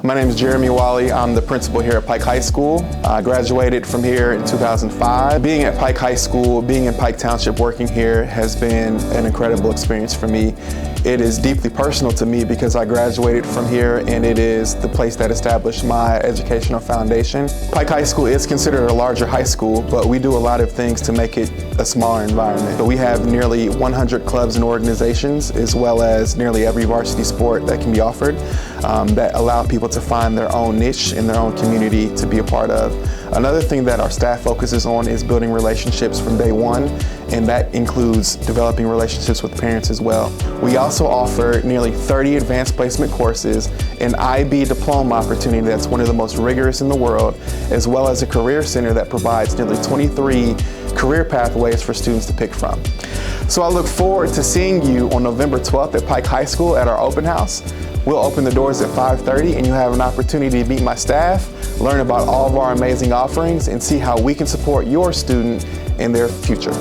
My name is Jeremy Wolley. I'm the principal here at Pike High School. I graduated from here in 2005. Being at Pike High School, being in Pike Township, working here has been an incredible experience for me. It is deeply personal to me because I graduated from here and it is the place that established my educational foundation. Pike High School is considered a larger high school, but we do a lot of things to make it a smaller environment. But we have nearly 100 clubs and organizations, as well as nearly every varsity sport that can be offered, that allow people to find their own niche in their own community to be a part of. Another thing that our staff focuses on is building relationships from day one, and that includes developing relationships with parents as well. We also offer nearly 30 advanced placement courses, an IB diploma opportunity that's one of the most rigorous in the world, as well as a career center that provides nearly 23 career pathways for students to pick from. So I look forward to seeing you on November 12th at Pike High School at our open house. We'll open the doors at 5:30 and you'll have an opportunity to meet my staff, learn about all of our amazing offerings, and see how we can support your student in their future.